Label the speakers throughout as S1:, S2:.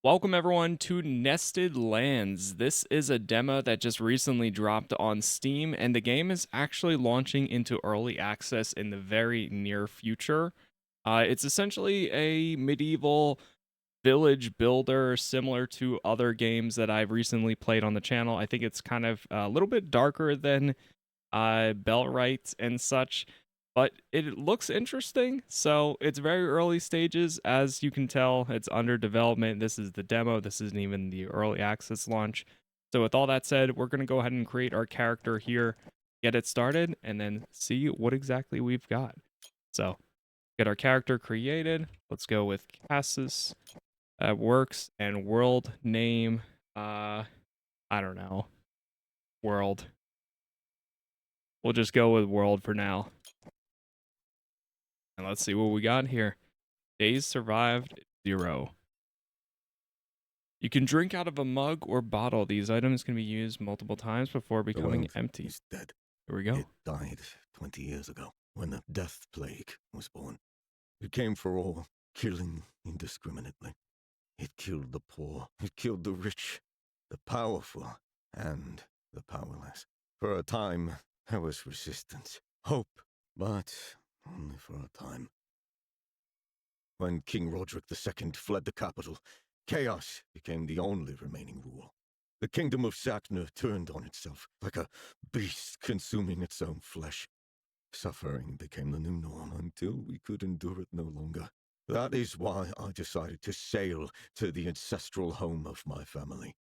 S1: Welcome everyone to Nested Lands. This is a demo that just recently dropped on Steam, and the game is actually launching into early access in the very near future. It's essentially a medieval village builder similar to other games that I've recently played on the channel. I think it's kind of a little bit darker than Bellwright and such, but it looks interesting. So it's very early stages. As you can tell, it's under development. This is the demo. This isn't even the early access launch. So with all that said, we're going to go ahead and create our character here, get it started, and then see what exactly we've got. So get our character created. Let's go with Casas. That works. And world name, I don't know. World. We'll just go with world for now. And let's see what we got here. Days survived 0. You can drink out of a mug or bottle. These items can be used multiple times before
S2: The
S1: becoming
S2: world
S1: empty.
S2: is dead.
S1: Here we go.
S2: It died 20 years ago when the death plague was born. It came for all, killing indiscriminately. It killed the poor. It killed the rich, the powerful, and the powerless. For a time, there was resistance, hope, but only for a time. When King Roderick II fled the capital, chaos became the only remaining rule. The kingdom of Sakna turned on itself, like a beast consuming its own flesh. Suffering became the new norm until we could endure it no longer. That is why I decided to sail to the ancestral home of my family,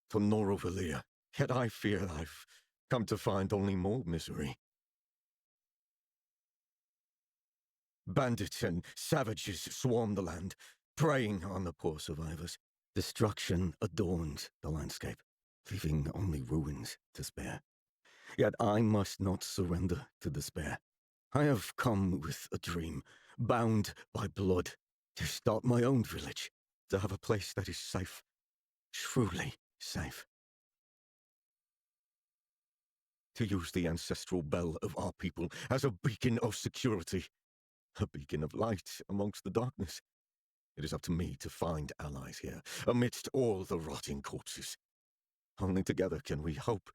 S2: to Norovalia. Yet I fear I've come to find only more misery. Bandits and savages swarm the land, preying on the poor survivors. Destruction adorns the landscape, leaving only ruins to spare. Yet I must not surrender to despair. I have come with a dream, bound by blood, to start my own village, to have a place that is safe, truly safe. To use the ancestral bell of our people as a beacon of security, a beacon of light amongst the darkness. It is up to me to find allies here, amidst all the rotting corpses. Only together can we hope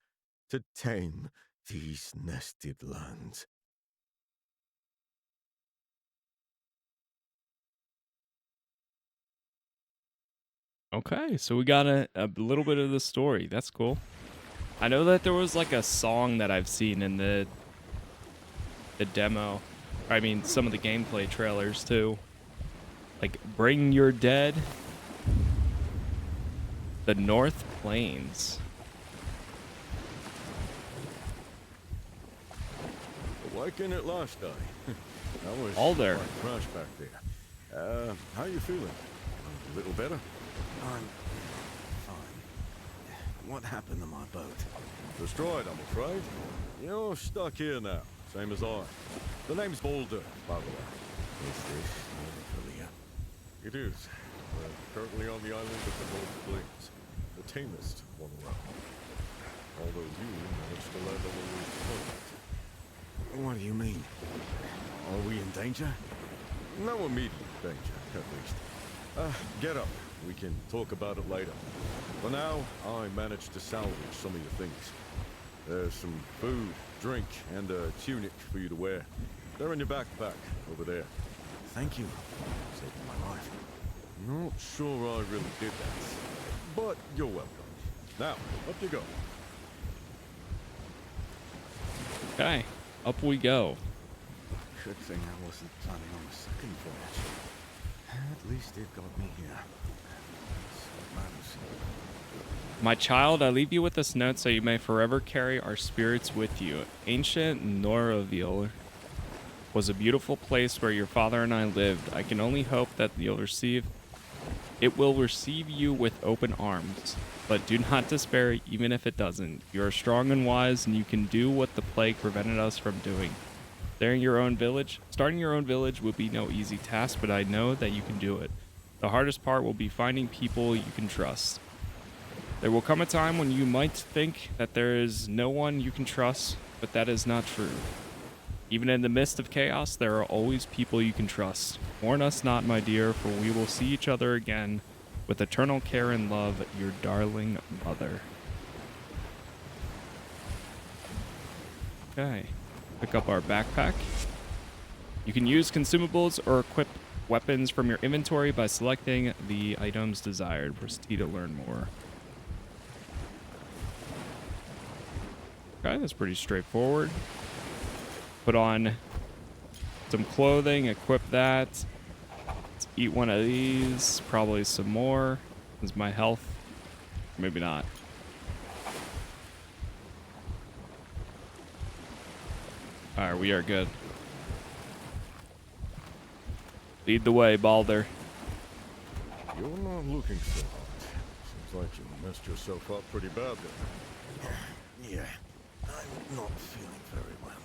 S2: to tame these nested lands.
S1: Okay, so we got a little bit of the story. That's cool. I know that there was like a song that I've seen in the demo. I mean, some of the gameplay trailers too. Like Bring Your Dead, the North Plains.
S3: Liking it last night. I was
S1: Alder.
S3: quite crushed back there. How you feeling? A little better?
S2: I'm fine. What happened to my boat?
S3: Destroyed, I'm afraid. You're stuck here now, same as I. The name's Boulder, by the way.
S2: Is this Norovalia?
S3: It is. We're currently on the island of the North Plains, the tamest one around. Although you managed to land on the roof point.
S2: What do you mean? Are we in danger?
S3: No immediate danger, at least. Get up. We can talk about it later. For now, I managed to salvage some of your things. There's some food, drink, and a tunic for you to wear. They're in your backpack, over there.
S2: Thank you. Saved my life.
S3: Not sure I really did that. But you're welcome. Now, up you go.
S1: Okay, up we go.
S2: Good thing I wasn't planning on the second voyage. At least it got me here. That's what matters.
S1: My child, I leave you with this note so you may forever carry our spirits with you. Ancient Noraville was a beautiful place where your father and I lived. I can only hope that it will receive you with open arms. But do not despair even if it doesn't. You are strong and wise, and you can do what the plague prevented us from doing. Starting your own village will be no easy task, but I know that you can do it. The hardest part will be finding people you can trust. There will come a time when you might think that there is no one you can trust, but that is not true. Even in the midst of chaos, there are always people you can trust. Mourn us not, my dear, for we will see each other again. With eternal care and love, your darling mother. Okay. Pick up our backpack. You can use consumables or equip weapons from your inventory by selecting the items desired. Press T to learn more. Okay, that's pretty straightforward. Put on some clothing, equip that. Let's eat one of these, probably some more. This is my health. Maybe not. All right, we are good. Lead the way, Balder.
S3: You're not looking so hot. Seems like you messed yourself up pretty bad there.
S2: Yeah, I'm not feeling very well.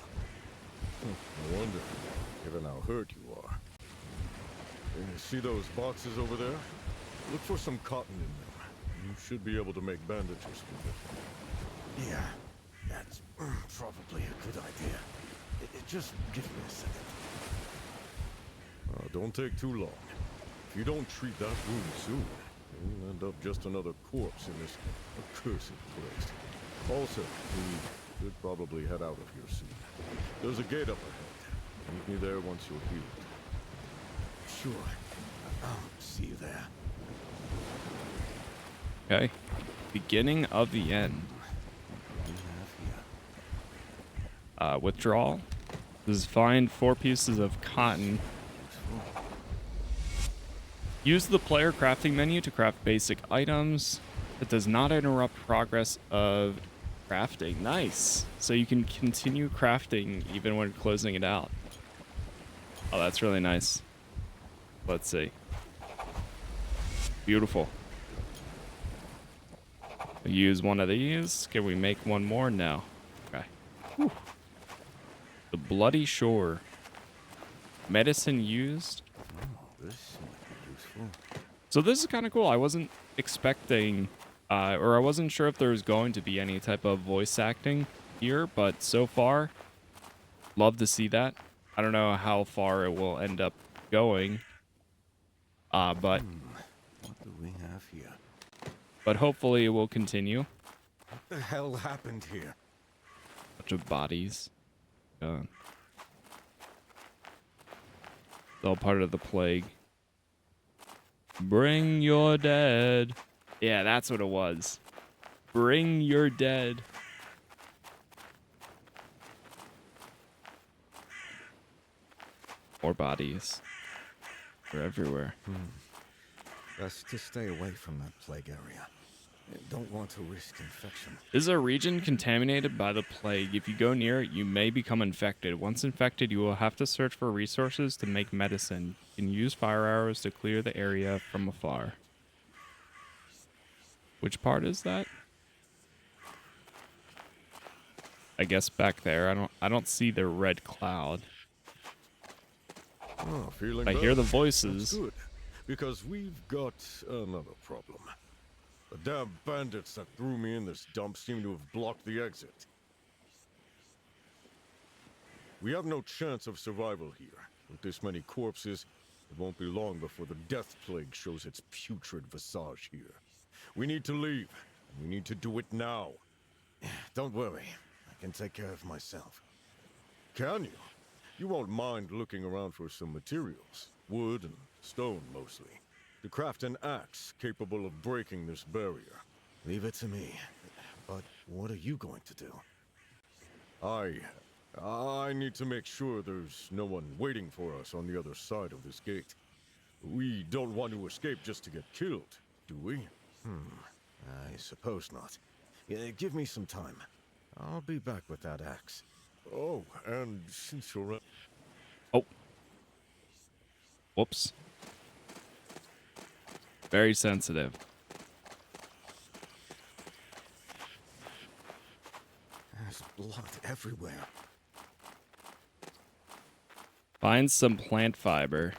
S3: No wonder, given how hurt you are. You see those boxes over there? Look for some cotton in them. You should be able to make bandages with it.
S2: Yeah, that's probably a good idea. Just give me a second.
S3: Don't take too long. If you don't treat that wound soon, you'll end up just another corpse in this accursed place. Also, we should probably head out of here soon. There's a gate up ahead. Meet me there once you're healed.
S2: Sure. I'll see you there.
S1: Okay. Beginning of the end.
S2: What do we have here?
S1: Withdrawal. This is find 4 pieces of cotton. Use the player crafting menu to craft basic items. It does not interrupt progress of crafting. Nice. So you can continue crafting even when closing it out. Oh, that's really nice. Let's see. Beautiful. We'll use one of these. Can we make one more? No. Okay. Whew. The Bloody Shore. Medicine used.
S2: Oh, this might be useful.
S1: So this is kind of cool. I wasn't expecting, or I wasn't sure if there was going to be any type of voice acting here, but so far, love to see that. I don't know how far it will end up going, but
S2: What do we have here?
S1: hopefully it will continue.
S2: What the hell happened here?
S1: Bunch of bodies. It's all part of the plague. Bring your dead. Yeah, that's what it was. Bring your dead. More bodies. They're everywhere.
S2: Best to stay away from that plague area. Don't want to risk infection.
S1: This is a region contaminated by the plague. If you go near it, you may become infected. Once infected, you will have to search for resources to make medicine. You can use fire arrows to clear the area from afar. Which part is that? I guess back there. I don't see the red cloud.
S3: Oh, feeling
S1: I
S3: better?
S1: hear the voices.
S3: That's good, because we've got another problem. The damn bandits that threw me in this dump seem to have blocked the exit. We have no chance of survival here. With this many corpses, it won't be long before the death plague shows its putrid visage here. We need to leave, and we need to do it now.
S2: Don't worry. I can take care of myself.
S3: Can you? You won't mind looking around for some materials. Wood and stone, mostly. To craft an axe capable of breaking this barrier.
S2: Leave it to me. But what are you going to do?
S3: I need to make sure there's no one waiting for us on the other side of this gate. We don't want to escape just to get killed, do we?
S2: I suppose not. Yeah, give me some time. I'll be back with that axe.
S3: Oh, and since you're...
S1: Oh. Whoops. Very sensitive.
S2: There's blood everywhere.
S1: Find some plant fiber.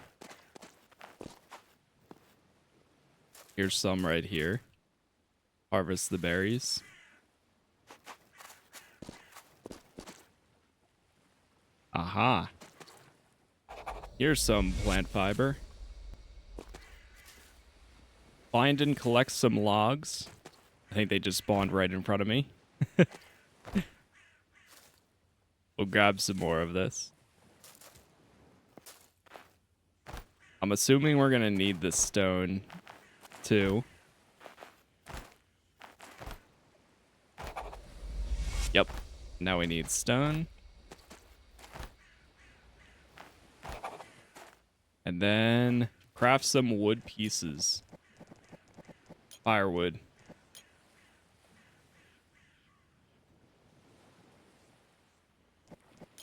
S1: Here's some right here. Harvest the berries. Aha. Here's some plant fiber. Find and collect some logs. I think they just spawned right in front of me. We'll grab some more of this. I'm assuming we're gonna need this stone too. Yep. Now we need stone. And then craft some wood pieces. Firewood.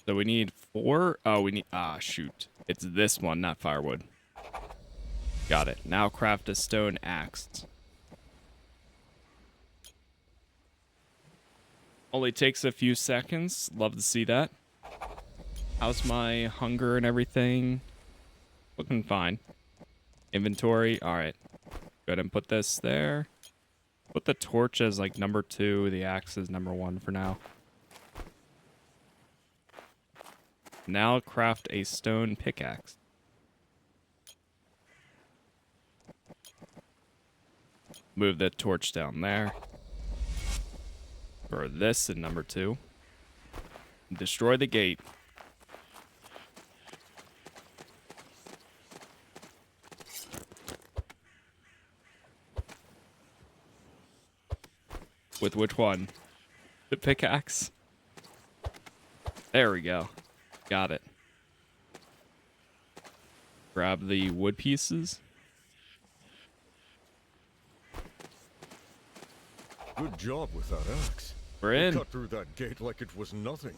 S1: So we need 4. Oh, we need... Ah, shoot. It's this one, not firewood. Got it. Now craft a stone axe. Only takes a few seconds. Love to see that. How's my hunger and everything? Looking fine. Inventory. All right. Go ahead and put this there. Put the torch as like number 2. The axe is number 1 for now. Now craft a stone pickaxe. Move the torch down there. Throw this in number 2. Destroy the gate. With which one? The pickaxe? There we go. Got it. Grab the wood pieces.
S3: Good job with that axe.
S1: We're
S3: You
S1: in.
S3: cut through that gate like it was nothing.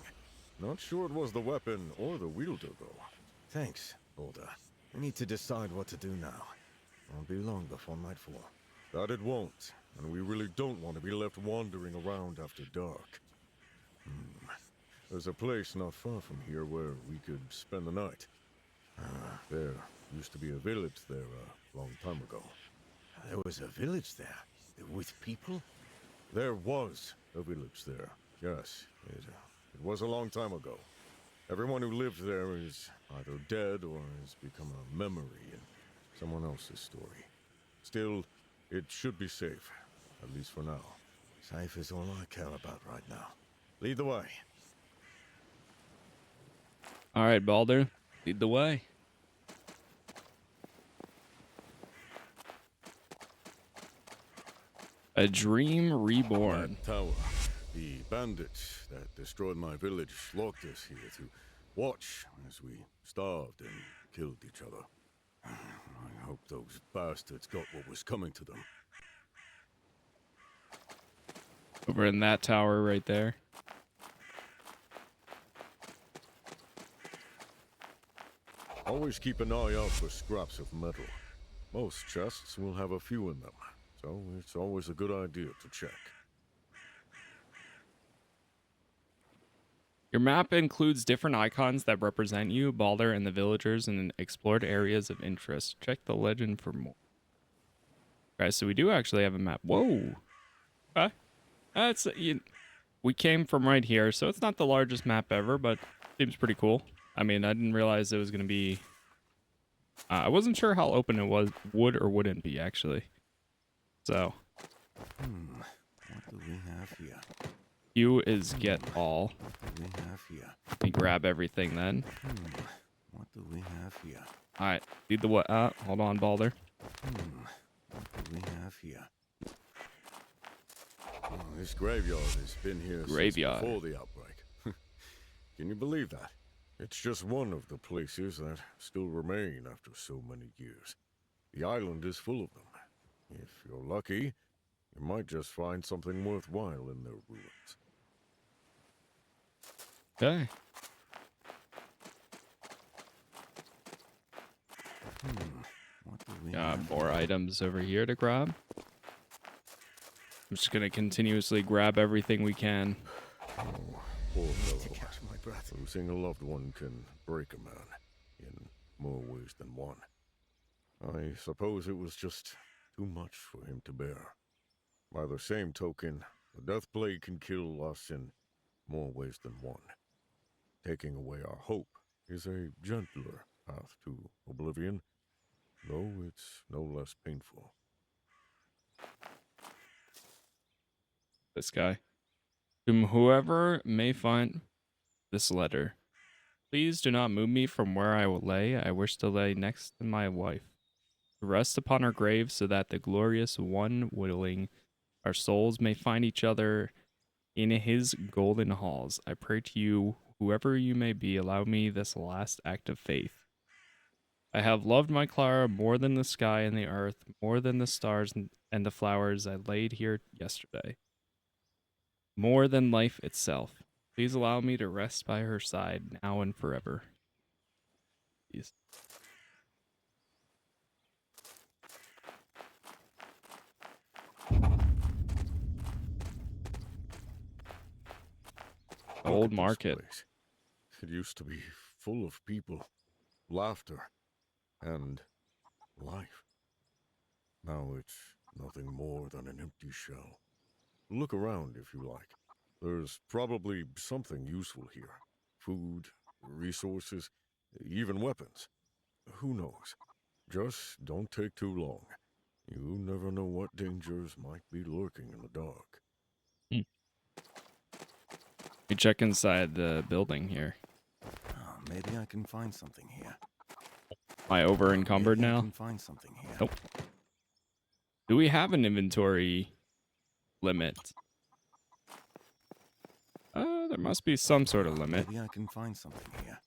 S3: Not sure it was the weapon or the wielder, though.
S2: Thanks, Boulder. I need to decide what to do now. Won't be long before nightfall.
S3: That it won't, and we really don't want to be left wandering around after dark. There's a place not far from here where we could spend the night. There used to be a village there a long time ago.
S2: There was a village there? With people?
S3: There was a village there, yes. It was a long time ago. Everyone who lived there is either dead or has become a memory in someone else's story. Still, it should be safe, at least for now.
S2: Safe is all I care about right now. Lead the way.
S1: All right, Balder. Lead the way. A dream reborn.
S3: That tower. The bandits that destroyed my village locked us here to watch as we starved and killed each other. I hope those bastards got what was coming to them.
S1: Over in that tower right there.
S3: Always keep an eye out for scraps of metal. Most chests will have a few in them, so it's always a good idea to check.
S1: Your map includes different icons that represent you, Balder, and the villagers in explored areas of interest. Check the legend for more. Okay, so we do actually have a map. Whoa. Okay. That's we came from right here, so it's not the largest map ever, but seems pretty cool. I mean, I didn't realize it was going to be... I wasn't sure how open it would or wouldn't be, actually. So.
S2: What do we have here?
S1: Q is get all.
S2: What do we have here?
S1: Let me grab everything then.
S2: What do we have here?
S1: Alright, lead the what? Hold on, Balder.
S2: What do we have here?
S3: Oh, this graveyard has been here
S1: Graveyard.
S3: since before the outbreak. Can you believe that? It's just one of the places that still remain after so many years. The island is full of them. If you're lucky, you might just find something worthwhile in their ruins.
S1: Okay.
S2: What do we
S1: Got
S2: have
S1: more
S2: here?
S1: items over here to grab. I'm just gonna continuously grab everything we can.
S3: Poor
S2: To
S3: fellow.
S2: catch my breath.
S3: Losing a loved one can break a man in more ways than one. I suppose it was just too much for him to bear. By the same token, the death plague can kill us in more ways than one. Taking away our hope is a gentler path to oblivion, though it's no less painful.
S1: This guy. To whoever may find this letter, please do not move me from where I will lay. I wish to lay next to my wife, to rest upon her grave, so that the glorious one willing our souls may find each other in his golden halls. I pray to you, whoever you may be, allow me this last act of faith. I have loved my Clara more than the sky and the earth, more than the stars and the flowers I laid here yesterday, more than life itself. Please allow me to rest by her side now and forever. Please.
S3: Look
S1: Old
S3: at this
S1: market.
S3: place. It used to be full of people, laughter, and life. Now it's nothing more than an empty shell. Look around if you like. There's probably something useful here. Food, resources, even weapons. Who knows? Just don't take too long. You never know what dangers might be lurking in the dark.
S1: Hmm. We check inside the building here.
S2: Oh, maybe I can find something here.
S1: Am I over encumbered
S2: Maybe I
S1: now?
S2: can find something here.
S1: Nope. Do we have an inventory limit? There must be some sort of limit,
S2: Maybe I can find something here.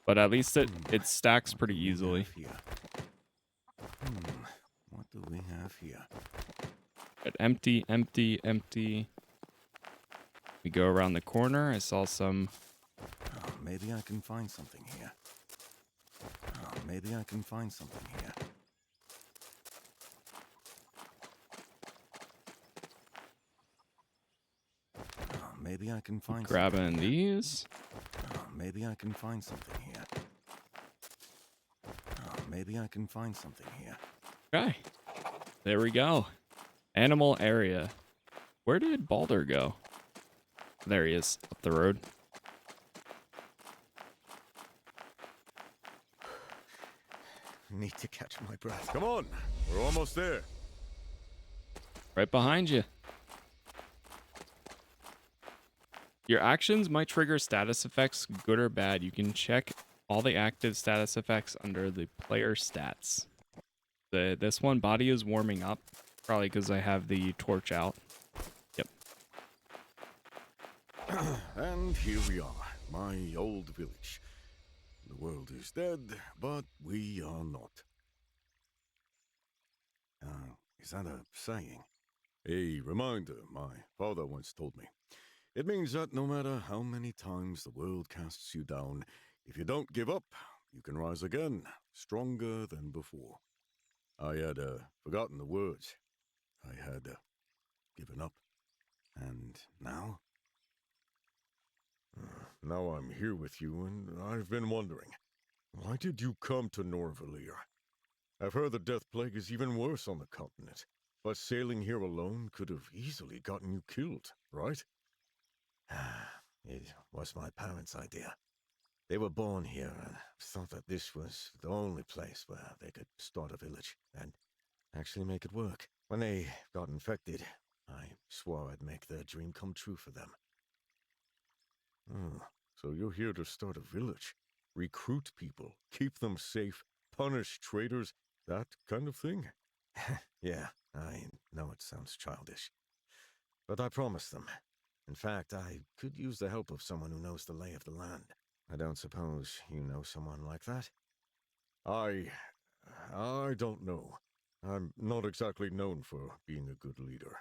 S1: but at least it stacks
S2: What
S1: pretty
S2: do we
S1: easily.
S2: have here? What do we have here?
S1: But empty, empty, empty. We go around the corner. I saw some.
S2: Oh, maybe I can find something here. Oh, maybe I can find something here. Oh, maybe I can find
S1: Grabbing
S2: something here.
S1: these.
S2: Oh, maybe I can find something here. Oh, maybe I can find something here.
S1: Okay. There we go. Animal area. Where did Balder go? There he is, up the road.
S2: Need to catch my breath.
S3: Come on, we're almost there.
S1: Right behind you. Your actions might trigger status effects, good or bad. You can check all the active status effects under the player stats. This one, body is warming up. Probably because I have the torch out. Yep.
S3: And here we are, my old village. The world is dead, but we are not.
S2: Is that a saying?
S3: A reminder my father once told me. It means that no matter how many times the world casts you down, if you don't give up, you can rise again, stronger than before. I had forgotten the words. I had given up.
S2: And now?
S3: Now I'm here with you, and I've been wondering, why did you come to Norvalir? I've heard the death plague is even worse on the continent, but sailing here alone could have easily gotten you killed, right?
S2: It was my parents' idea. They were born here and thought that this was the only place where they could start a village and actually make it work. When they got infected, I swore I'd make their dream come true for them.
S3: So you're here to start a village, recruit people, keep them safe, punish traitors, that kind of thing?
S2: Yeah, I know it sounds childish. But I promised them. In fact, I could use the help of someone who knows the lay of the land. I don't suppose you know someone like that?
S3: I don't know. I'm not exactly known for being a good leader.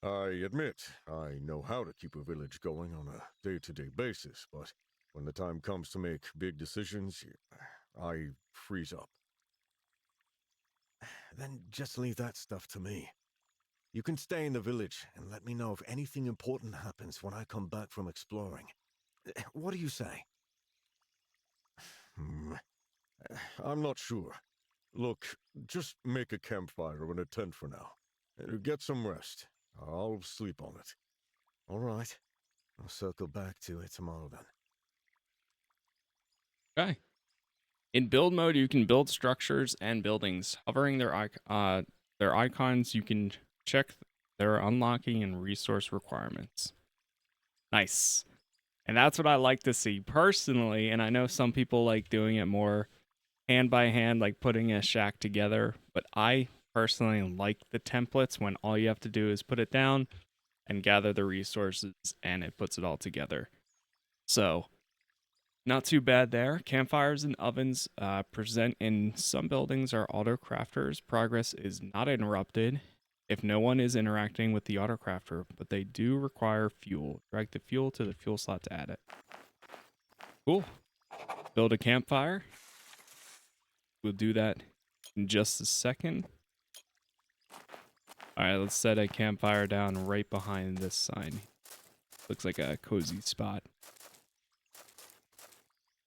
S3: I admit I know how to keep a village going on a day-to-day basis, but when the time comes to make big decisions, I freeze up.
S2: Then just leave that stuff to me. You can stay in the village and let me know if anything important happens when I come back from exploring. What do you say?
S3: I'm not sure. Look, just make a campfire and a tent for now. Get some rest. I'll sleep on it.
S2: All right. I'll circle back to it tomorrow then.
S1: Okay. In build mode, you can build structures and buildings. Hovering their icons, you can check their unlocking and resource requirements. Nice. And that's what I like to see personally. And I know some people like doing it more hand by hand, like putting a shack together. But I personally like the templates when all you have to do is put it down and gather the resources and it puts it all together. So, not too bad there. Campfires and ovens present in some buildings are autocrafters. Progress is not interrupted if no one is interacting with the autocrafter, but they do require fuel. Drag the fuel to the fuel slot to add it. Cool. Build a campfire. We'll do that in just a second. All right, let's set a campfire down right behind this sign. Looks like a cozy spot.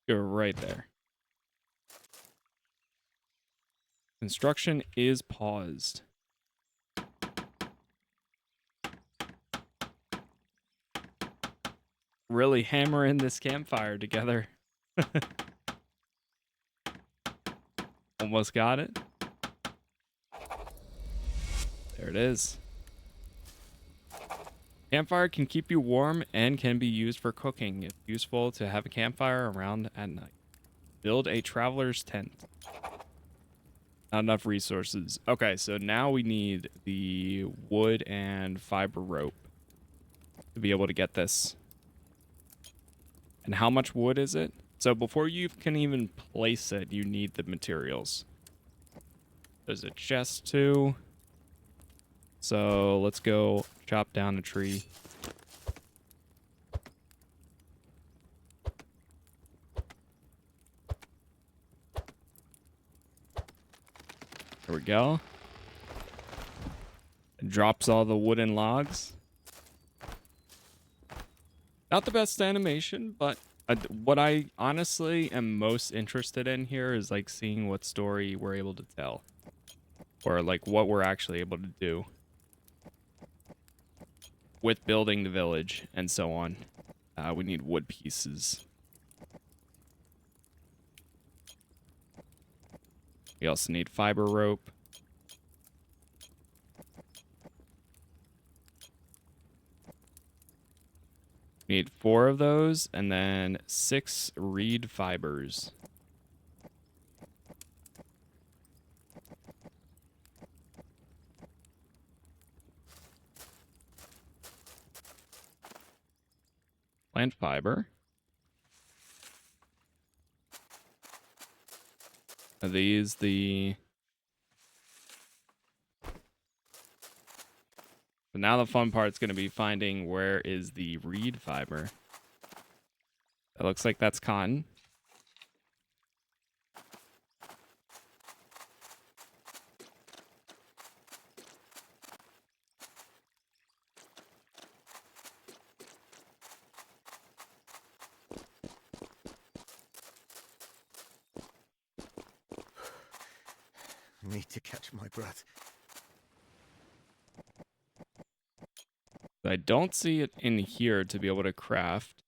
S1: Go right there. Construction is paused. Really hammering this campfire together. Almost got it. There it is. Campfire can keep you warm and can be used for cooking. It's useful to have a campfire around at night. Build a traveler's tent. Not enough resources. Okay, so now we need the wood and fiber rope to be able to get this. And how much wood is it? So before you can even place it, you need the materials. There's a chest too. So let's go chop down a tree. There we go. It drops all the wooden logs. Not the best animation, but what I honestly am most interested in here is like seeing what story we're able to tell. Or like what we're actually able to do with building the village and so on. We need wood pieces. We also need fiber rope. We need 4 of those and then 6 reed fibers. Plant fiber. Are these the... So now the fun part's going to be finding where is the reed fiber. It looks like that's cotton.
S2: Need to catch my breath.
S1: I don't see it in here to be able to craft.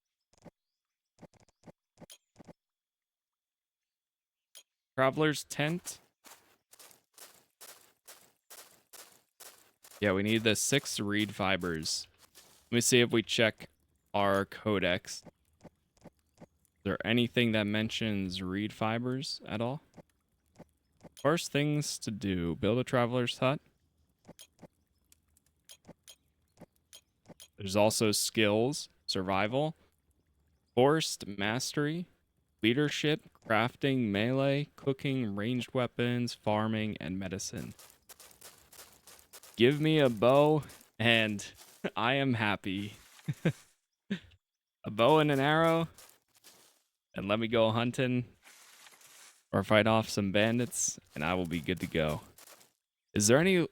S1: Traveler's tent. Yeah, we need the 6 reed fibers. Let me see if we check our codex. Is there anything that mentions reed fibers at all? First things to do, build a traveler's hut. There's also skills, survival, forced mastery, leadership, crafting, melee, cooking, ranged weapons, farming, and medicine. Give me a bow and I am happy. A bow and an arrow and let me go hunting or fight off some bandits and I will be good to go. Is there any,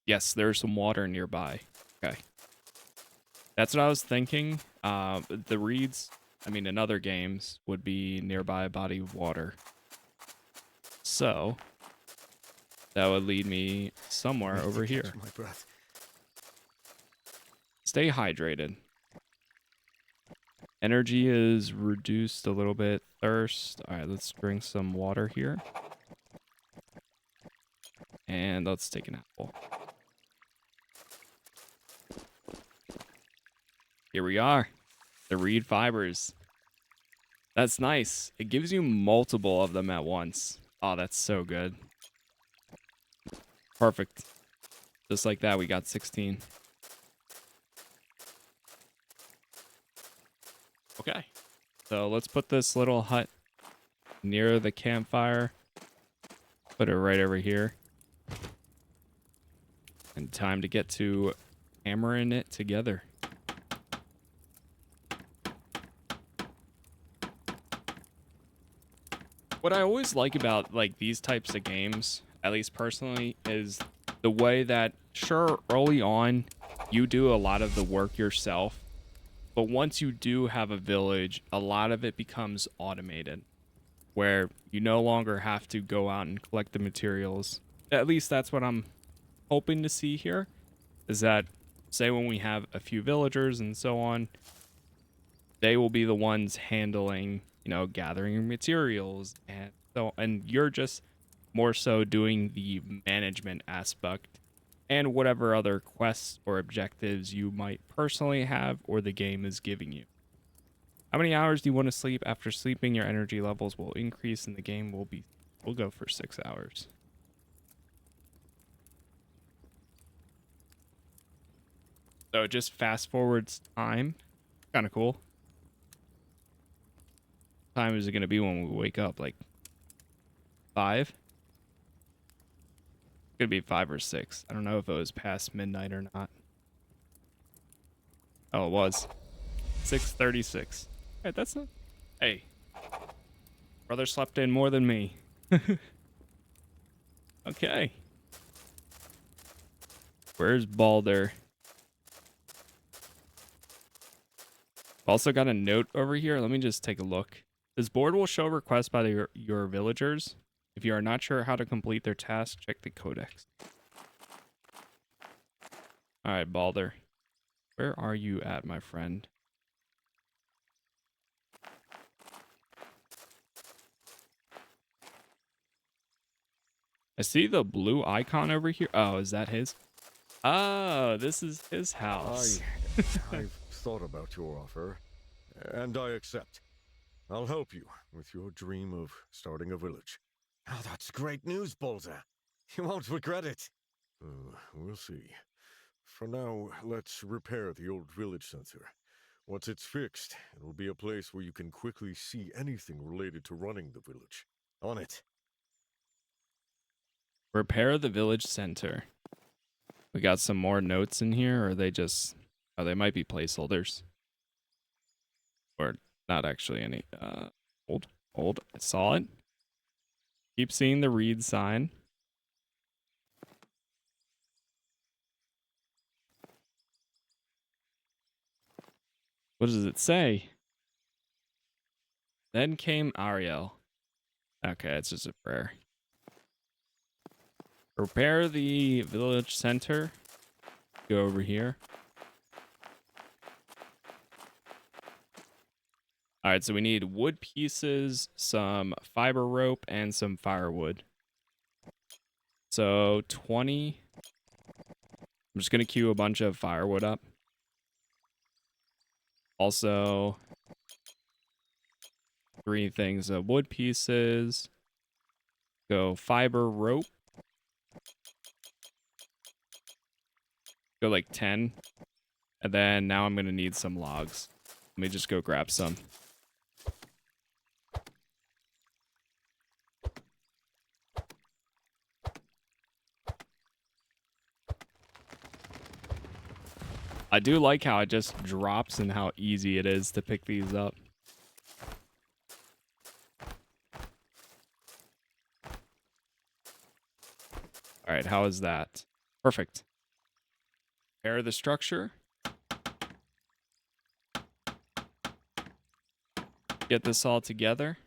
S1: yes, there's some water nearby. Okay. That's what I was thinking. The reeds, I mean, in other games, would be nearby a body of water. So, that would lead me somewhere over here.
S2: My breath.
S1: Stay hydrated. Energy is reduced a little bit. Thirst. All right, let's drink some water here. And let's take an apple. Here we are. The reed fibers. That's nice. It gives you multiple of them at once. Oh, that's so good. Perfect. Just like that, we got 16. Okay. So let's put this little hut near the campfire. Put it right over here. And time to get to hammering it together. What I always like about like these types of games, at least personally, is the way that sure early on you do a lot of the work yourself, but once you do have a village, a lot of it becomes automated where you no longer have to go out and collect the materials. At least that's what I'm hoping to see here, is that say when we have a few villagers and so on, they will be the ones handling, you know, gathering materials and you're just more so doing the management aspect and whatever other quests or objectives you might personally have or the game is giving you. How many hours do you want to sleep? After sleeping, your energy levels will increase and the game we'll go for 6 hours. So it just fast forwards time. Kind of cool. Time is it going to be when we wake up? Like 5? Could be 5 or 6. I don't know if it was past midnight or not. Oh, it was 6:36. All right, that's not. Hey, brother slept in more than me. Okay. Where's Balder? Also got a note over here. Let me just take a look. This board will show requests by your villagers. If you are not sure how to complete their task, check the codex. All right, Balder. Where are you at, my friend? I see the blue icon over here. Oh, is that his? Oh, this is his house.
S3: I've thought about your offer, and I accept. I'll help you with your dream of starting a village.
S2: Oh, that's great news, Bolter. You won't regret it.
S3: We'll see. For now, let's repair the old village center. Once it's fixed, it'll be a place where you can quickly see anything related to running the village.
S2: On it.
S1: Repair the village center. We got some more notes in here, or are they just... Oh, they might be placeholders. Or not actually any. Old. I saw it. Keep seeing the read sign. What does it say? Then came Ariel. Okay, it's just a prayer. Repair the village center. Go over here. All right, so we need wood pieces, some fiber rope, and some firewood. So 20. I'm just going to queue a bunch of firewood up. Also, 3 things of wood pieces. Go fiber rope. Go like 10. And then now I'm going to need some logs. Let me just go grab some. I do like how it just drops and how easy it is to pick these up. All right, how is that? Perfect. Repair the structure. Get this all together.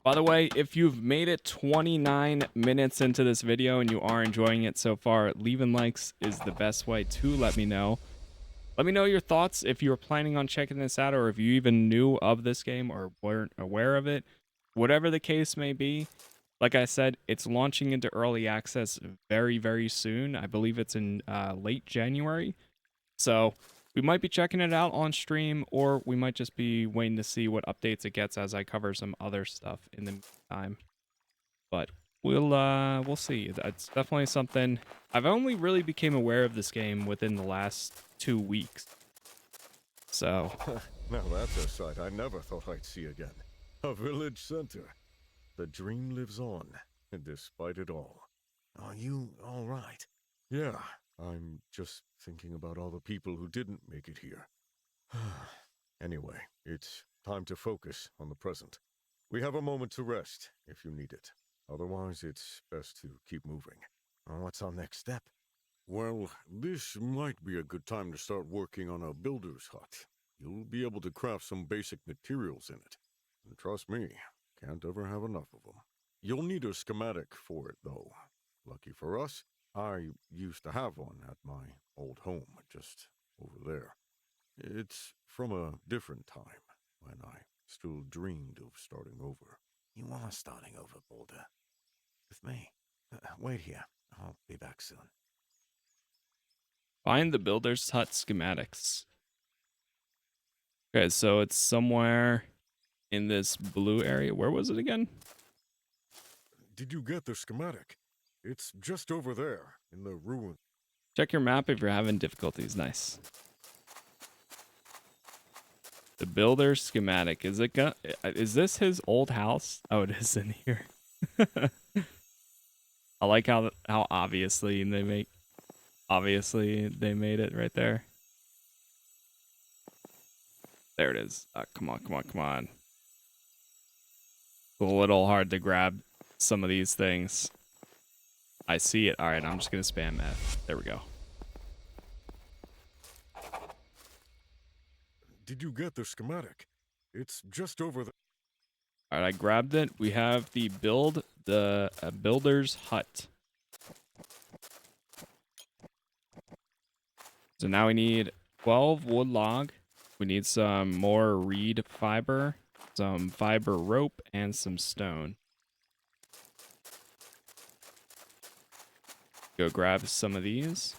S1: By the way, if you've made it 29 minutes into this video and you are enjoying it so far, leaving likes is the best way to let me know. Let me know your thoughts if you're planning on checking this out or if you even knew of this game or weren't aware of it. Whatever the case may be, Like I said, it's launching into early access very, very soon. I believe it's in late January. So we might be checking it out on stream, or we might just be waiting to see what updates it gets as I cover some other stuff in the meantime. But we'll see. That's definitely something. I've only really became aware of this game within the last 2 weeks. So
S3: Now that's a sight I never thought I'd see again. A village center. The dream lives on, despite it all.
S2: Are you all right?
S3: Yeah, I'm just thinking about all the people who didn't make it here. Anyway, it's time to focus on the present. We have a moment to rest, if you need it. Otherwise, it's best to keep moving.
S2: What's our next step?
S3: Well, this might be a good time to start working on a builder's hut. You'll be able to craft some basic materials in it. And trust me, can't ever have enough of them. You'll need a schematic for it, though. Lucky for us, I used to have one at my old home, just over there. It's from a different time, when I still dreamed of starting over.
S2: You are starting over, Boulder. With me. Wait here. I'll be back soon.
S1: find the builder's hut schematics. Okay, so it's somewhere in this blue area. Where was it again?
S3: Did you get the schematic? It's just over there, in the ruin.
S1: Check your map if you're having difficulties. Nice. The builder schematic. Is this his old house? Oh, it is in here. I like how obviously they made it right there. There it is. Come on, come on, come on. It's a little hard to grab some of these things. I see it. All right, I'm just going to spam F. There we go.
S3: Did you get the schematic? It's just over there.
S1: All right, I grabbed it. We have the builder's hut. So now we need 12 wood log. We need some more reed fiber, some fiber rope, and some stone. Go grab some of these.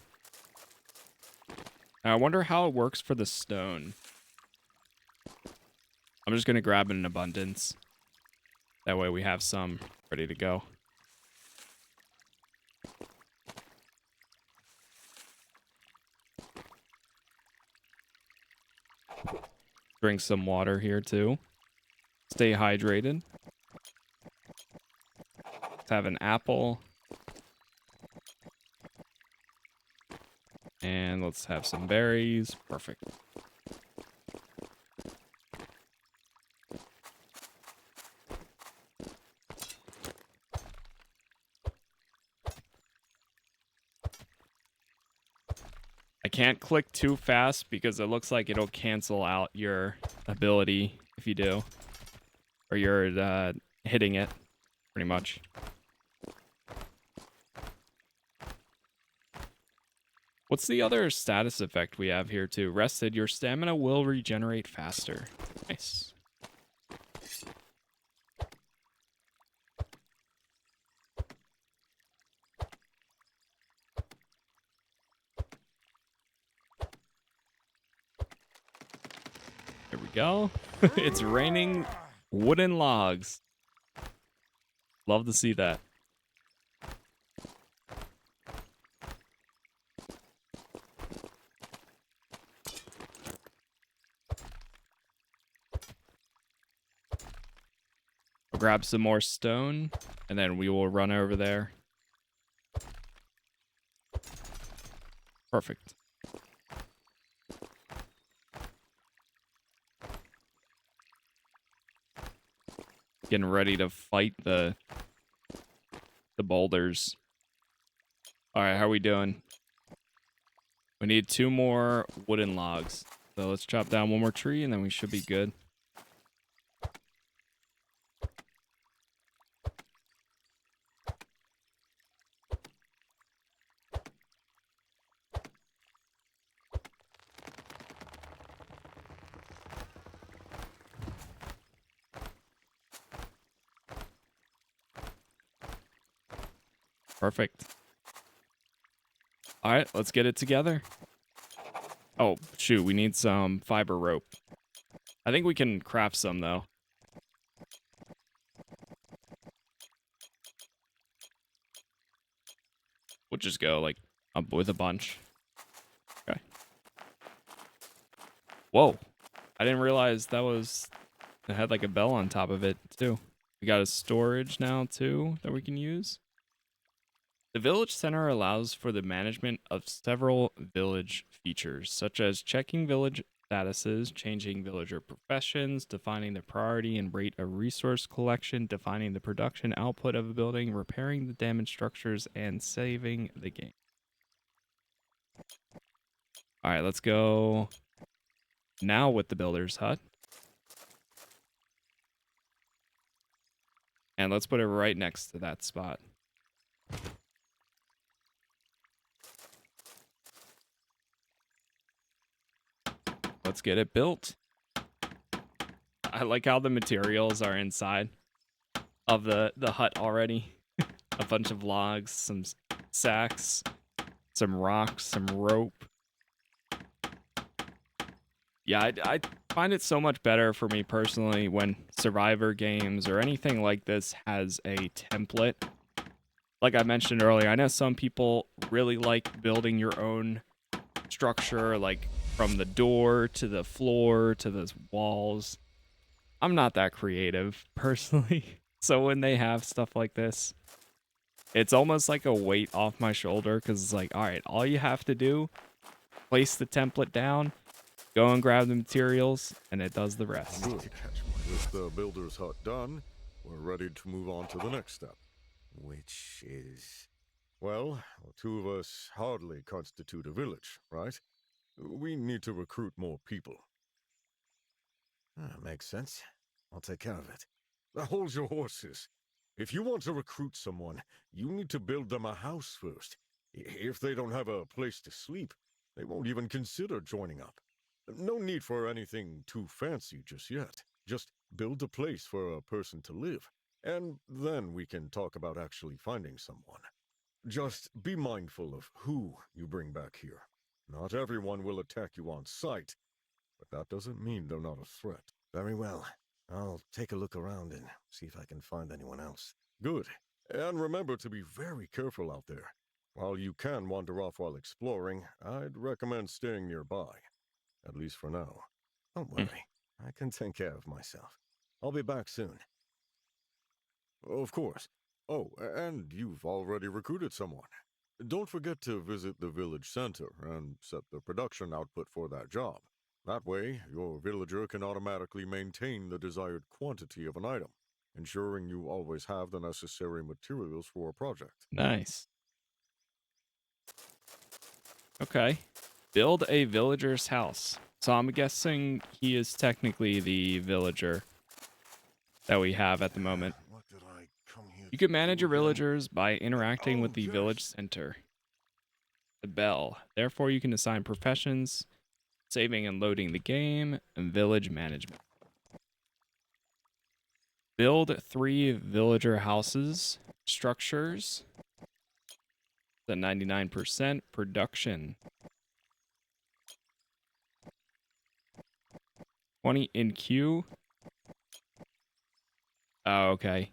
S1: Now, I wonder how it works for the stone. I'm just going to grab it in abundance. That way we have some ready to go. Drink some water here too. Stay hydrated. Let's have an apple. And let's have some berries. Perfect. I can't click too fast because it looks like it'll cancel out your ability if you do. Or you're hitting it, pretty much. What's the other status effect we have here too? Rested, your stamina will regenerate faster. Nice. There we go. It's raining wooden logs. Love to see that. I'll grab some more stone, and then we will run over there. Perfect. Getting ready to fight the boulders. All right, how are we doing? We need 2 more wooden logs. So let's chop down 1 more tree, and then we should be good. Perfect. All right, let's get it together. Oh, shoot, we need some fiber rope. I think we can craft some, though. We'll just go, like, up with a bunch. Okay. Whoa. I didn't realize that was... It had, like, a bell on top of it, too. We got a storage now, too, that we can use. The village center allows for the management of several village features, such as checking village statuses, changing villager professions, defining the priority and rate of resource collection, defining the production output of a building, repairing the damaged structures, and saving the game. All right, let's go now with the builder's hut. And let's put it right next to that spot. Let's get it built. I like how the materials are inside of the hut already. A bunch of logs, some sacks, some rocks, some rope. Yeah, I find it so much better for me personally when Survivor games or anything like this has a template. Like I mentioned earlier, I know some people really like building your own structure, like from the door to the floor to the walls. I'm not that creative personally. So when they have stuff like this, it's almost like a weight off my shoulder because it's like, all right, all you have to do, place the template down, go and grab the materials, and it does the rest.
S3: Good. With the builder's hut done, we're ready to move on to the next step.
S2: Which is...
S3: Well, the two of us hardly constitute a village, right? We need to recruit more people.
S2: makes sense. I'll take care of it.
S3: Now hold your horses. If you want to recruit someone, you need to build them a house first. If they don't have a place to sleep, they won't even consider joining up. No need for anything too fancy just yet. Just build a place for a person to live, and then we can talk about actually finding someone. Just be mindful of who you bring back here. Not everyone will attack you on sight, but that doesn't mean they're not a threat.
S2: Very well. I'll take a look around and see if I can find anyone else.
S3: Good. And remember to be very careful out there. While you can wander off while exploring, I'd recommend staying nearby. At least for now.
S2: Don't worry. I can take care of myself. I'll be back soon.
S3: Of course. Oh, and you've already recruited someone. Don't forget to visit the village center and set the production output for that job. That way, your villager can automatically maintain the desired quantity of an item, ensuring you always have the necessary materials for a project.
S1: Nice. Okay. Build a villager's house. So I'm guessing he is technically the villager that we have at the moment.
S3: What did I come here
S1: You can
S3: to
S1: manage
S3: do
S1: your
S3: again?
S1: villagers by interacting with
S3: Oh,
S1: the
S3: yes.
S1: village center. The bell. Therefore, you can assign professions, saving and loading the game, and village management. Build 3 villager houses, structures, the 99% production. 20 in queue. Oh, okay.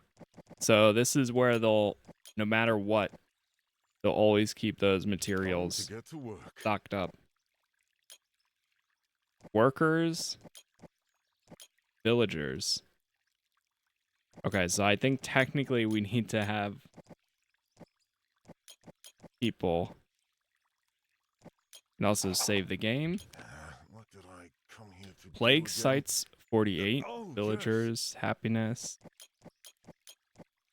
S1: So this is where they'll, no matter what, they'll always keep those
S3: Time
S1: materials
S3: to get to work.
S1: stocked up. Workers, villagers. Okay, so I think technically we need to have people. And also save the game.
S3: What did I come here to do
S1: Plague
S3: again?
S1: sites 48.
S3: Oh, yes.
S1: Villagers, happiness.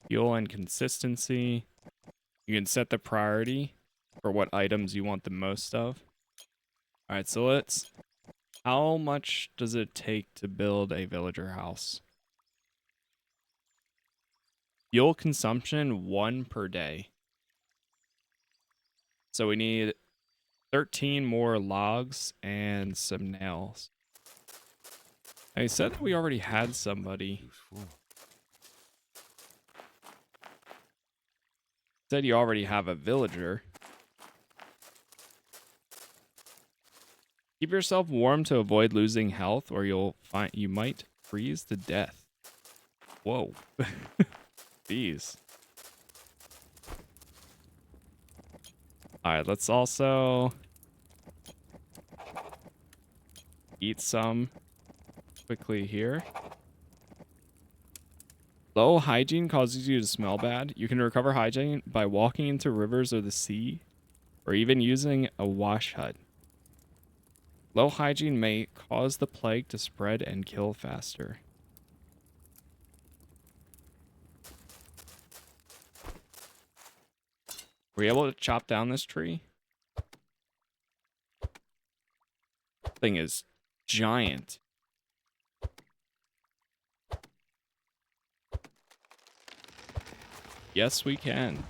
S1: Fuel and consistency. You can set the priority for what items you want the most of. Alright, so let's... How much does it take to build a villager house? Fuel consumption, 1 per day. So we need 13 more logs and some nails. I said that we already had somebody.
S3: Useful.
S1: Said you already have a villager. Keep yourself warm to avoid losing health, or you might freeze to death. Whoa. Jeez. Alright, let's also eat some quickly here. Low hygiene causes you to smell bad. You can recover hygiene by walking into rivers or the sea, or even using a wash hut. Low hygiene may cause the plague to spread and kill faster. Were you able to chop down this tree? Thing is giant. Yes, we can.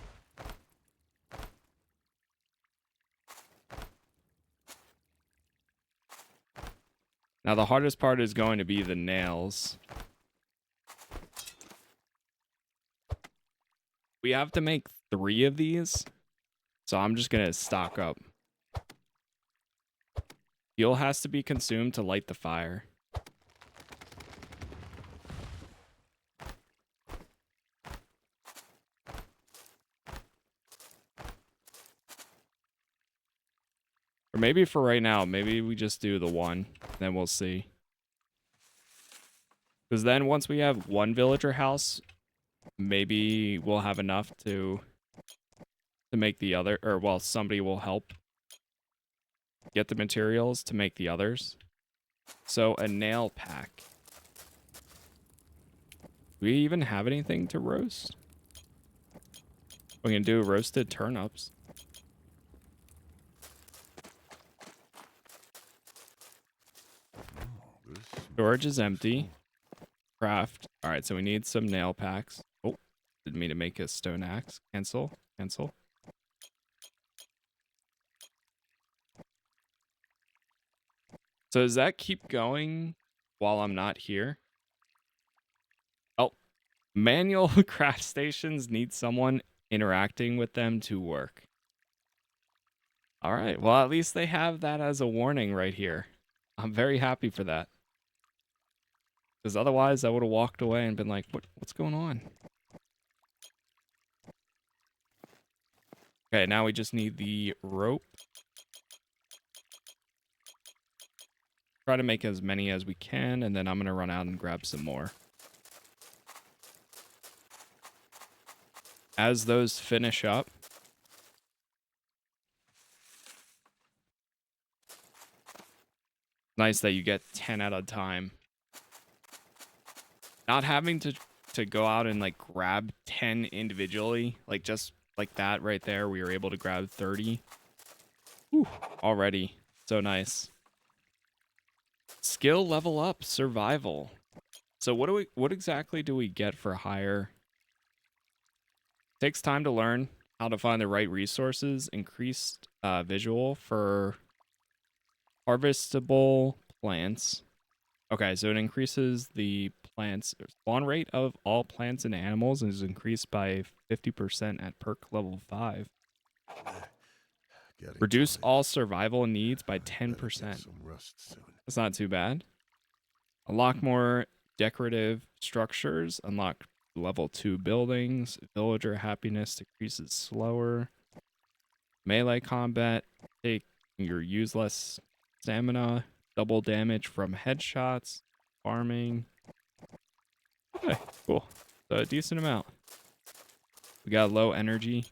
S1: Now, the hardest part is going to be the nails. We have to make 3 of these, so I'm just going to stock up. Fuel has to be consumed to light the fire. Or maybe for right now, maybe we just do the 1, then we'll see. Because then once we have 1 villager house, maybe we'll have enough to make the other, or well, somebody will help get the materials to make the others. So a nail pack. Do we even have anything to roast? We can do roasted turnips. Storage is empty. Craft. All right, so we need some nail packs. Oh, didn't mean to make a stone axe. Cancel. Cancel. So does that keep going while I'm not here? Oh, manual craft stations need someone interacting with them to work. All right, well, at least they have that as a warning right here. I'm very happy for that. Because otherwise I would have walked away and been like, what's going on? Okay, now we just need the rope. Try to make as many as we can, and then I'm going to run out and grab some more. As those finish up, nice that you get 10 at a time. Not having to go out and like grab 10 individually, like just like that right there, we were able to grab 30. Whew, already. So nice. Skill level up, survival. So what exactly do we get for higher? Takes time to learn how to find the right resources. Increased visual for harvestable plants. Okay, so it increases the plants spawn rate of all plants and animals and is increased by 50% at perk level 5. Reduce all survival needs by 10%. That's not too bad. Unlock more decorative structures. Unlock level 2 buildings. Villager happiness decreases slower. Melee combat. Take your use less stamina. Double damage from headshots. Farming. Okay, cool. So a decent amount. We got low energy.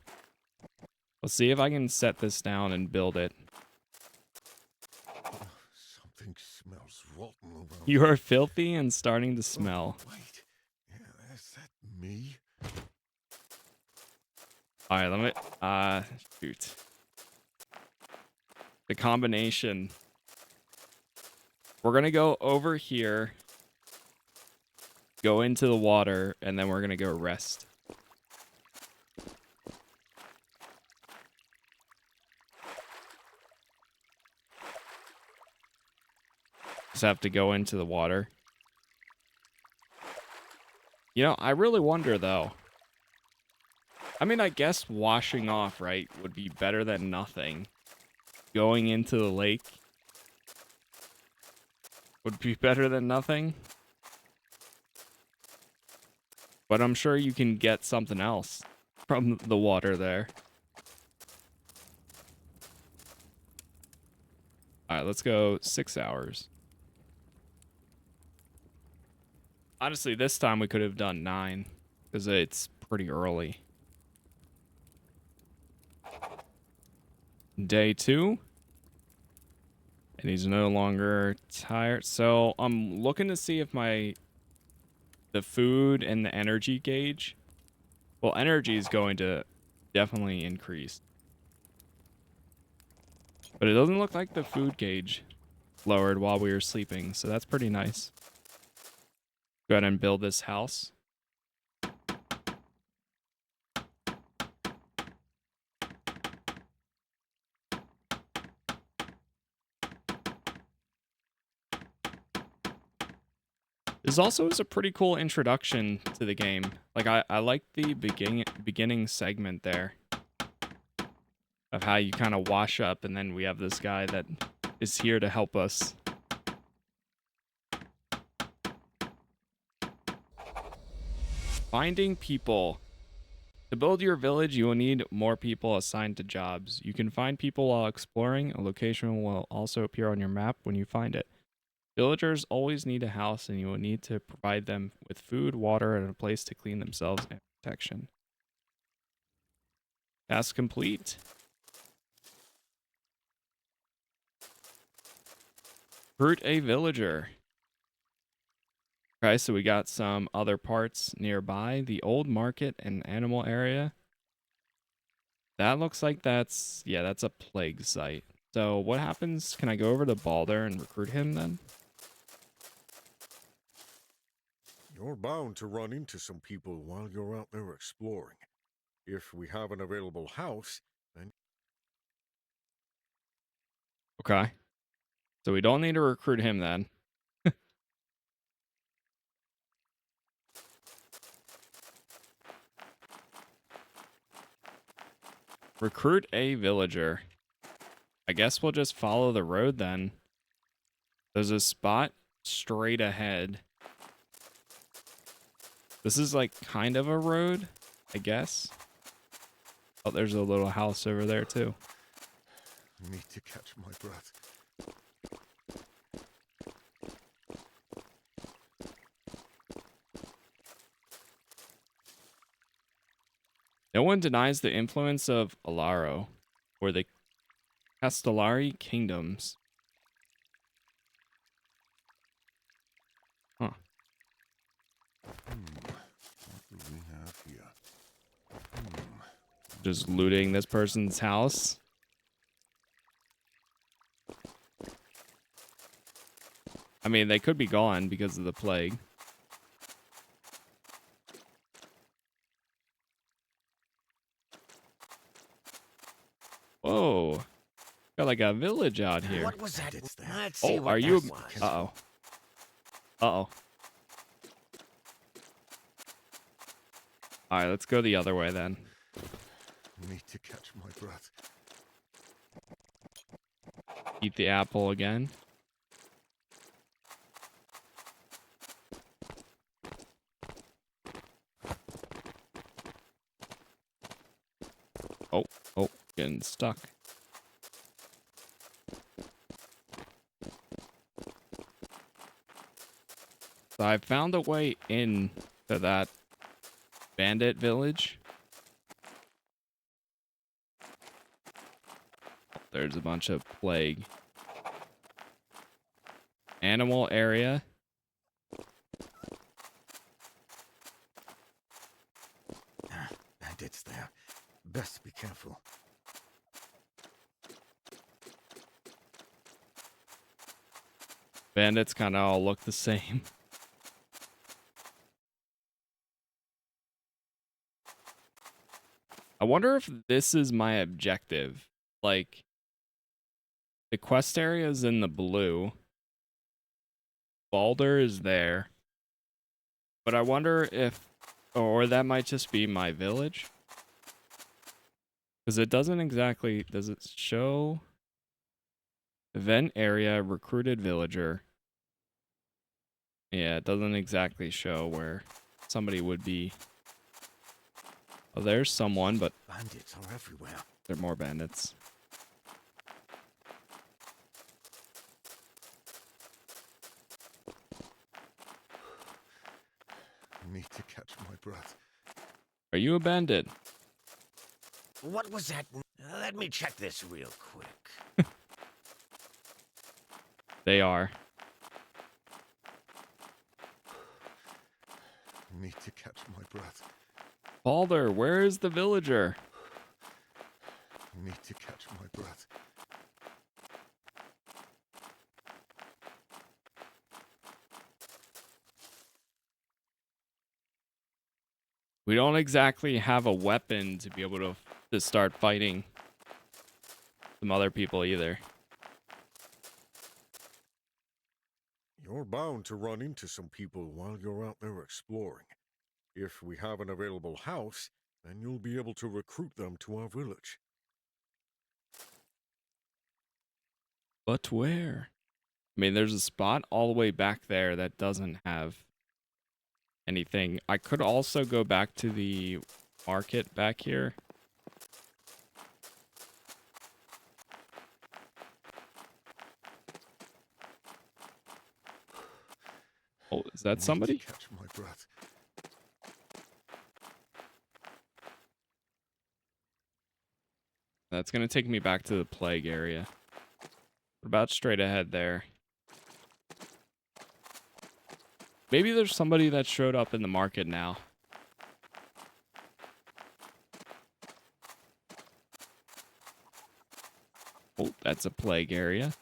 S1: Let's see if I can set this down and build it.
S2: Something smells rotten around.
S1: You are filthy and starting to smell.
S2: Oh, wait. Yeah, is that me?
S1: Alright, let me shoot. The combination. We're gonna go over here. Go into the water, and then we're gonna go rest. Just have to go into the water. You know, I really wonder though. I mean, I guess washing off, right, would be better than nothing. Going into the lake would be better than nothing. But I'm sure you can get something else from the water there. All right, let's go 6 hours. Honestly, this time we could have done 9 because it's pretty early. Day 2. And he's no longer tired. So I'm looking to see if the food and the energy gauge. Well, energy is going to definitely increase. But it doesn't look like the food gauge lowered while we were sleeping. So that's pretty nice. Go ahead and build this house. This also is a pretty cool introduction to the game. Like I like the beginning segment there of how you kind of wash up, and then we have this guy that is here to help us. Finding people. To build your village, you will need more people assigned to jobs. You can find people while exploring. A location will also appear on your map when you find it. Villagers always need a house, and you will need to provide them with food, water, and a place to clean themselves and protection. Task complete. Recruit a villager. Okay, so we got some other parts nearby. The old market and animal area. That looks like that's a plague site. So what happens? Can I go over to Balder and recruit him then?
S3: You're bound to run into some people while you're out there exploring. If we have an available house, then...
S1: Okay. So we don't need to recruit him then. Recruit a villager. I guess we'll just follow the road then. There's a spot straight ahead. This is like kind of a road, I guess. Oh, there's a little house over there too.
S3: I need to catch my breath.
S1: No one denies the influence of Alaro or the Castellari kingdoms. Huh.
S3: What do we have here?
S1: Just looting this person's house. I mean, they could be gone because of the plague. Whoa. Got like a village out here.
S4: What was that? Let's see
S1: Oh,
S4: what
S1: are you?
S4: that was.
S1: Uh-oh. Uh-oh. All right, let's go the other way then.
S3: I need to catch my breath.
S1: Eat the apple again. Oh, getting stuck. So I found a way in to that bandit village. There's a bunch of plague. Animal area.
S2: Bandits there. Best be careful.
S1: Bandits kind of all look the same. I wonder if this is my objective. Like, the quest area is in the blue. Balder is there. But I wonder if... Or that might just be my village. Because it doesn't exactly, does it show event area, recruited villager? Yeah, it doesn't exactly show where somebody would be. Oh, there's someone, but
S2: Bandits are everywhere.
S1: there are more bandits.
S3: I need to catch my breath.
S1: Are you a bandit?
S2: What was that? Let me check this real quick.
S1: They are.
S3: I need to catch my breath.
S1: Balder, where is the villager?
S3: I need to catch my breath.
S1: We don't exactly have a weapon to be able to start fighting some other people either.
S3: You're bound to run into some people while you're out there exploring. If we have an available house, then you'll be able to recruit them to our village.
S1: But where? I mean, there's a spot all the way back there that doesn't have anything. I could also go back to the market back here. Oh, is
S3: I
S1: that
S3: need
S1: somebody?
S3: to catch my breath.
S1: That's going to take me back to the plague area. What about straight ahead there? Maybe there's somebody that showed up in the market now. Oh, that's a plague area.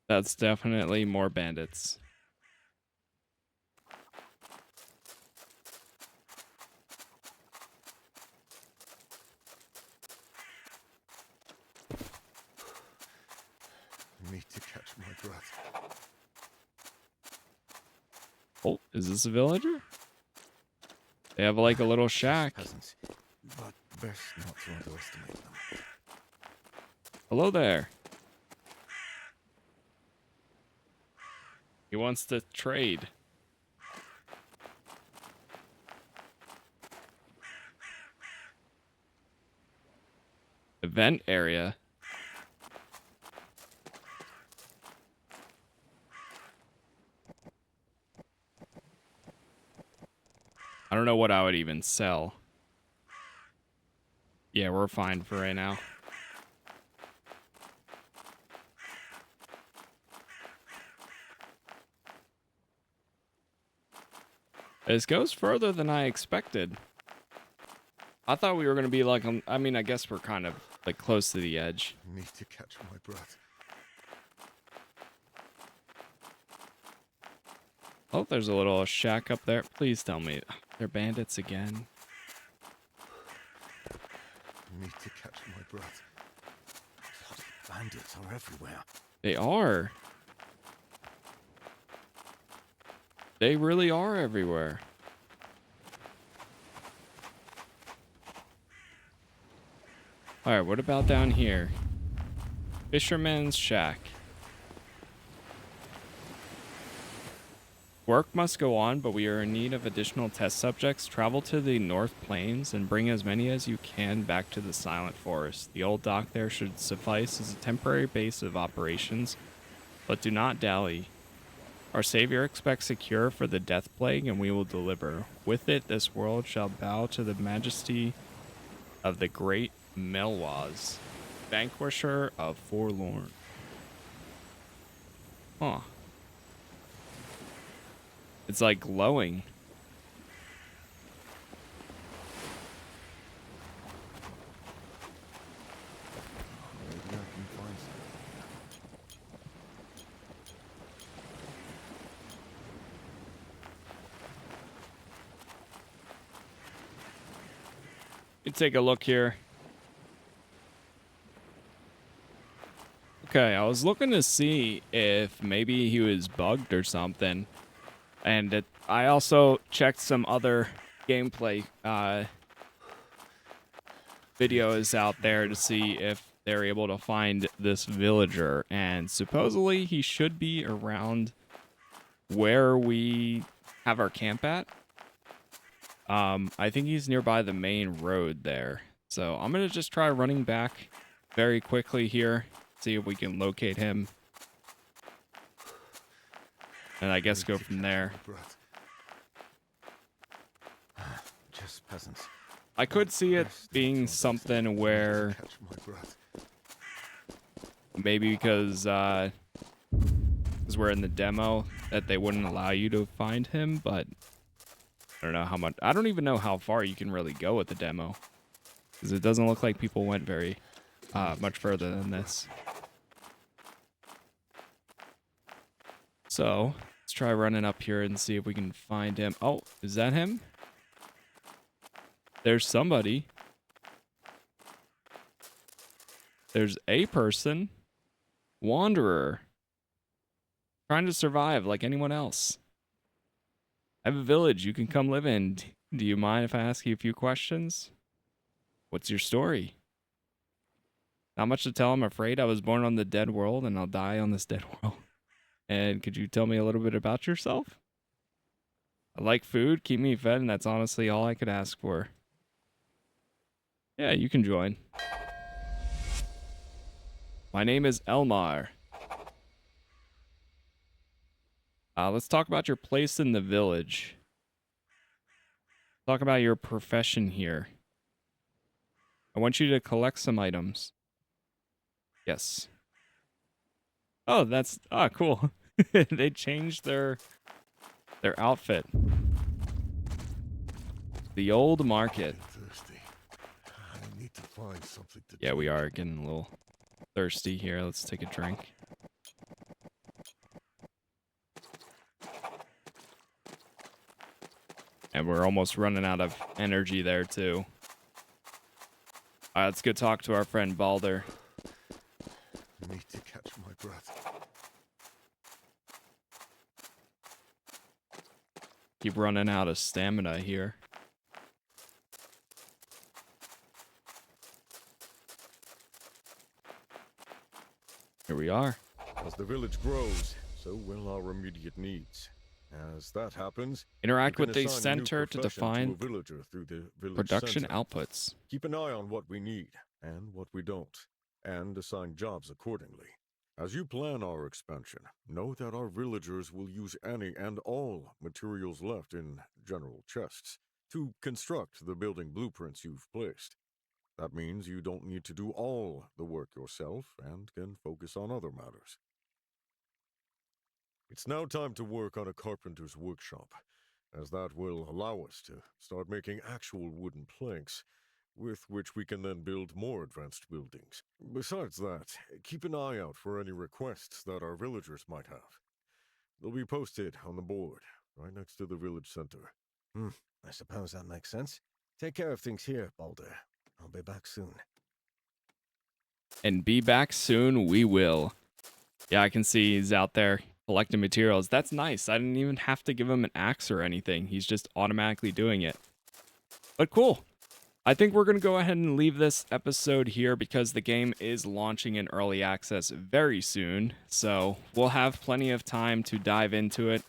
S1: That's definitely more bandits.
S3: I need to catch my breath.
S1: Oh, is this a villager? They have like a little shack.
S3: Peasants, but best not to underestimate them.
S1: Hello there. He wants to trade. Event area. I don't know what I would even sell. Yeah, we're fine for right now. This goes further than I expected. I thought we were going to be like, I mean, I guess we're kind of like close to the edge.
S3: I need to catch my breath.
S1: Oh, there's a little shack up there. Please tell me they're bandits again.
S3: I need to catch my breath.
S2: Bandits are everywhere.
S1: They are. They really are everywhere. All right, what about down here? Fisherman's shack. Work must go on, but we are in need of additional test subjects. Travel to the North Plains and bring as many as you can back to the Silent Forest. The old dock there should suffice as a temporary base of operations, but do not dally. Our Savior expects a cure for the death plague, and we will deliver. With it, this world shall bow to the majesty of the great Melwaz, vanquisher of forlorn. Huh. It's like glowing.
S3: Maybe I can find something.
S1: Let's take a look here. Okay, I was looking to see if maybe he was bugged or something. And I also checked some other gameplay videos out there to see if they're able to find this villager. And supposedly he should be around where we have our camp at. I think he's nearby the main road there. So I'm going to just try running back very quickly here, see if we can locate him. And I guess go from there.
S2: Just peasants.
S1: I could see it being something where maybe because we're in the demo that they wouldn't allow you to find him, but I don't know how much. I don't even know how far you can really go with the demo because it doesn't look like people went very much further than this. So let's try running up here and see if we can find him. Oh, is that him? There's somebody. There's a person. Wanderer. Trying to survive like anyone else. I have a village you can come live in. Do you mind if I ask you a few questions? What's your story? Not much to tell, I'm afraid. I was born on the dead world and I'll die on this dead world. And could you tell me a little bit about yourself? I like food, keep me fed, and that's honestly all I could ask for. Yeah, you can join. My name is Elmar. Let's talk about your place in the village. Talk about your profession here. I want you to collect some items. Yes. Oh, that's cool. They changed their outfit. The old market.
S3: Thirsty. I need to find something to
S1: Yeah, we are getting a little thirsty here. Let's take a drink. And we're almost running out of energy there, too. All right, let's go talk to our friend Balder.
S3: need to catch my breath.
S1: Keep running out of stamina here. Here we are.
S3: As the village grows, so will our immediate needs. As that happens,
S1: Interact
S3: you
S1: with
S3: can
S1: the
S3: assign a new
S1: center to
S3: profession
S1: define
S3: a villager through the village
S1: production
S3: center.
S1: outputs.
S3: Keep an eye on what we need and what we don't, and assign jobs accordingly. As you plan our expansion, know that our villagers will use any and all materials left in general chests to construct the building blueprints you've placed. That means you don't need to do all the work yourself and can focus on other matters. It's now time to work on a carpenter's workshop, as that will allow us to start making actual wooden planks, with which we can then build more advanced buildings. Besides that, keep an eye out for any requests that our villagers might have. They'll be posted on the board, right next to the village center.
S2: I suppose that makes sense. Take care of things here, Balder. I'll be back soon.
S1: And be back soon, we will. Yeah, I can see he's out there collecting materials. That's nice. I didn't even have to give him an axe or anything. He's just automatically doing it. But cool. I think we're going to go ahead and leave this episode here because the game is launching in early access very soon. So we'll have plenty of time to dive into it.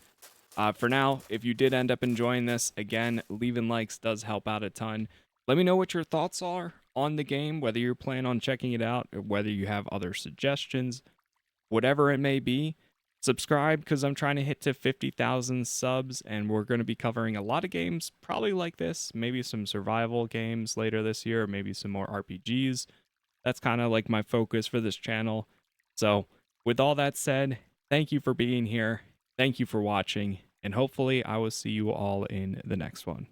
S1: For now, if you did end up enjoying this, again, leaving likes does help out a ton. Let me know what your thoughts are on the game, whether you're planning on checking it out or whether you have other suggestions, whatever it may be. Subscribe because I'm trying to hit to 50,000 subs and we're going to be covering a lot of games probably like this, maybe some survival games later this year, maybe some more RPGs. That's kind of like my focus for this channel. So with all that said, thank you for being here. Thank you for watching and hopefully I will see you all in the next one.